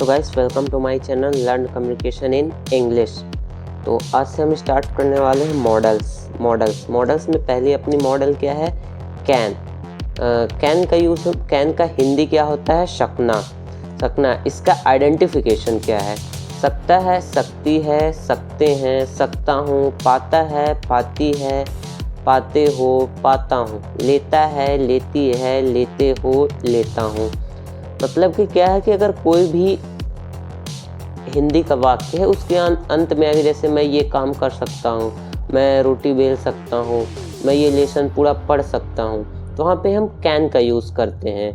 तो guys welcome to my channel learn communication in English. तो आज से हम स्टार्ट करने वाले हैं मॉडल्स में पहली अपनी मॉडल क्या है, कैन। कैन का हिंदी क्या होता है, सकना। इसका आइडेंटिफिकेशन क्या है, सकता है, सकती है, सकते हैं, सकता हूँ, पाता है, पाती है, पाते हो, पाता हूँ, लेता है, लेती है, लेते हो, लेता हूँ। मतलब कि क्या है कि अगर कोई भी हिंदी का वाक्य है उसके अंत में अगर जैसे मैं ये काम कर सकता हूँ, मैं रोटी बेल सकता हूँ, मैं ये लेसन पूरा पढ़ सकता हूँ, तो वहाँ पे हम कैन का यूज़ करते हैं।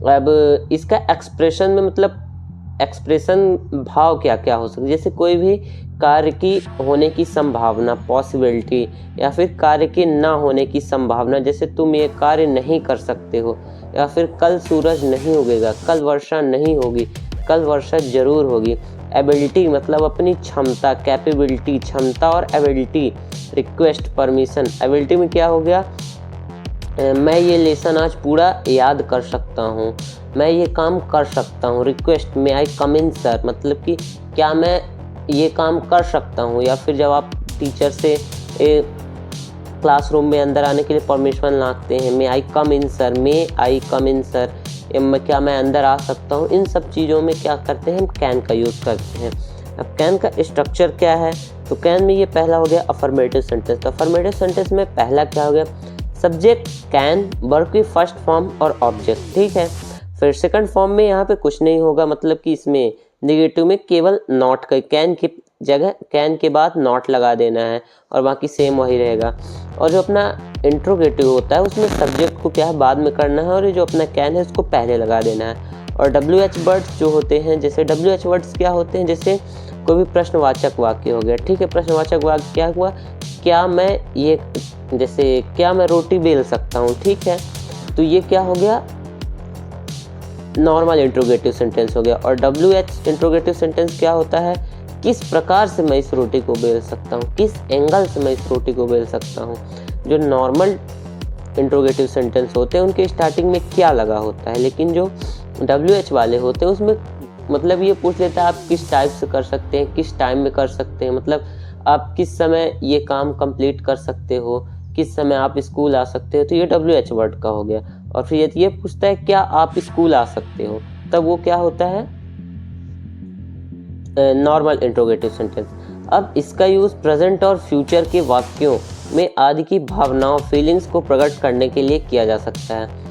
अब इसका एक्सप्रेशन में मतलब एक्सप्रेशन भाव क्या क्या हो सकता है, जैसे कोई भी कार्य की होने की संभावना, पॉसिबिलिटी, या फिर कार्य के ना होने की संभावना, जैसे तुम ये कार्य नहीं कर सकते हो, या फिर कल सूरज नहीं उगेगा, कल वर्षा नहीं होगी, कल वर्षा जरूर होगी। एबिलिटी मतलब अपनी क्षमता, कैपेबिलिटी क्षमता, और एबिलिटी रिक्वेस्ट परमिशन। एबिलिटी में क्या हो गया, मैं ये लेसन आज पूरा याद कर सकता हूँ, मैं ये काम कर सकता हूँ। रिक्वेस्ट में आई कम इन सर, मतलब कि क्या मैं ये काम कर सकता हूँ, या फिर जब आप टीचर से क्लासरूम में अंदर आने के लिए परमिशन मांगते हैं, मे आई कम इन सर, मे आई कम इन सर, क्या मैं अंदर आ सकता हूँ। इन सब चीज़ों में क्या करते हैं, हम कैन का यूज़ करते हैं। अब कैन का स्ट्रक्चर क्या है, तो कैन में ये पहला हो गया अफर्मेटिव सेंटेंस। तो अफर्मेटिव सेंटेंस में पहला क्या हो गया, सब्जेक्ट कैन, वर्ब की फर्स्ट फॉर्म और ऑब्जेक्ट, ठीक है। फिर सेकंड फॉर्म में यहाँ पे कुछ नहीं होगा, मतलब कि इसमें नेगेटिव में केवल नॉट का, कैन की जगह कैन के बाद नॉट लगा देना है और बाकी सेम वही रहेगा। और जो अपना इंट्रोगेटिव होता है उसमें सब्जेक्ट को क्या है बाद में करना है, और ये जो अपना कैन है उसको पहले लगा देना है। और WH वर्ड्स जो होते हैं, जैसे WH वर्ड्स क्या होते हैं, जैसे कोई भी प्रश्नवाचक वाक्य हो गया, ठीक है। प्रश्नवाचक वाक्य क्या हुआ, क्या मैं ये, जैसे क्या मैं रोटी बेल सकता हूँ, ठीक है, तो ये क्या हो गया, नॉर्मल इंट्रोगेटिव सेंटेंस हो गया। और WH इंट्रोगेटिव सेंटेंस क्या होता है, किस प्रकार से मैं इस रोटी को बेल सकता हूँ, किस एंगल से मैं इस रोटी को बेल सकता हूँ। जो नॉर्मल इंट्रोगेटिव सेंटेंस होते हैं उनके स्टार्टिंग में क्या लगा होता है, लेकिन जो WH वाले होते हैं उसमें मतलब ये पूछ लेता है आप किस टाइप से कर सकते हैं, किस टाइम में कर सकते हैं, मतलब आप किस समय ये काम कंप्लीट कर सकते हो, किस समय आप स्कूल आ सकते हो, तो ये WH वर्ड का हो गया। और फिर यदि ये पूछता है क्या आप स्कूल आ सकते हो, तब वो क्या होता है, नॉर्मल इंट्रोगेटिव सेंटेंस। अब इसका यूज़ प्रेजेंट और फ्यूचर के वाक्यों में आदि की भावनाओं, फीलिंग्स को प्रकट करने के लिए किया जा सकता है।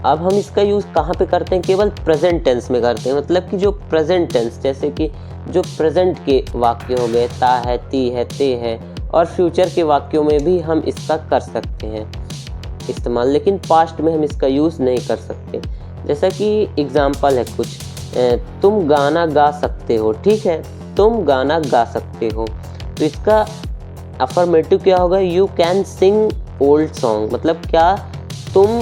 अब हम इसका यूज़ कहाँ पे करते हैं, केवल प्रेजेंट टेंस में करते हैं, मतलब कि जो प्रेजेंट टेंस, जैसे कि जो प्रेजेंट के वाक्य हो गए, ता है, ती है, ते है, और फ्यूचर के वाक्यों में भी हम इसका कर सकते हैं इस्तेमाल, लेकिन पास्ट में हम इसका यूज़ नहीं कर सकते। जैसा कि एग्जाम्पल है कुछ, तुम गाना गा सकते हो, ठीक है, तुम गाना गा सकते हो, तो इसका अफर्मेटिव क्या होगा, you can sing old song, मतलब क्या तुम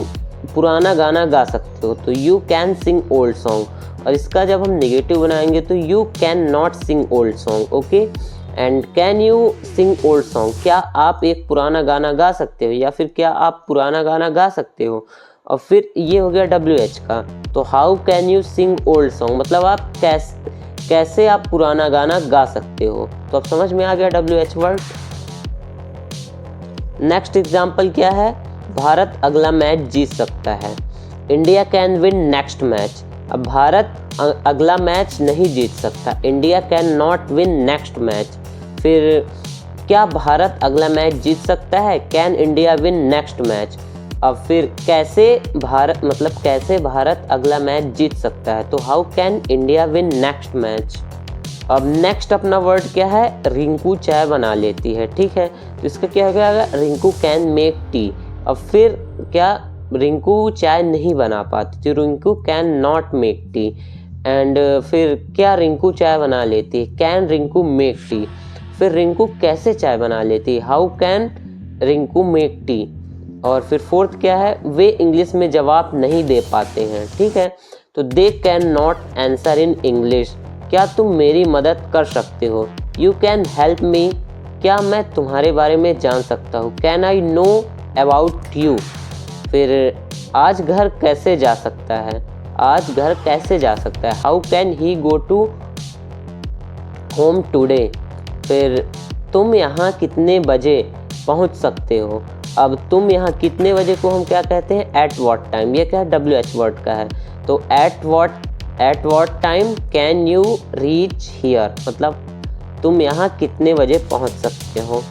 पुराना गाना गा सकते हो, तो you can sing old song. और इसका जब हम नेगेटिव बनाएंगे तो you can not sing old song, okay. And can you sing old song, क्या आप एक पुराना गाना गा सकते हो, या फिर क्या आप पुराना गाना गा सकते हो। और फिर ये हो गया WH का, तो how can you sing old song, मतलब आप कैसे आप पुराना गाना गा सकते हो। तो अब समझ में आ गया WH वर्ड। नेक्स्ट एग्जाम्पल क्या है, भारत अगला मैच जीत सकता है, India can win next match. अब भारत अगला मैच नहीं जीत सकता, India can not win next match. फिर क्या भारत अगला मैच जीत सकता है, can India win next match. अब फिर कैसे भारत, मतलब कैसे भारत अगला मैच जीत सकता है, तो how can India win next match. अब नेक्स्ट अपना वर्ड क्या है, रिंकू चाय बना लेती है, ठीक है, तो इसका क्या हो गया, रिंकू कैन मेक टी। अब फिर क्या, रिंकू चाय नहीं बना पाती, तो Rinku can not make tea. And फिर क्या रिंकू चाय बना लेती है, कैन रिंकू मेक टी। फिर रिंकू कैसे चाय बना लेती है, how can Rinku make tea. और फिर फोर्थ क्या है, वे इंग्लिश में जवाब नहीं दे पाते हैं, ठीक है, तो they can not answer in English, क्या तुम मेरी मदद कर सकते हो, यू कैन हेल्प मी, क्या मैं तुम्हारे बारे में जान सकता हूँ, can I know about you. फिर आज घर कैसे जा सकता है, आज घर कैसे जा सकता है, how can he go to home today. फिर तुम यहाँ कितने बजे पहुँच सकते हो। अब तुम यहाँ कितने बजे को हम क्या कहते हैं, एट वॉट टाइम। ये क्या है, WH वर्ड का है। तो at what time can you reach here, मतलब तुम यहाँ कितने बजे पहुँच सकते हो।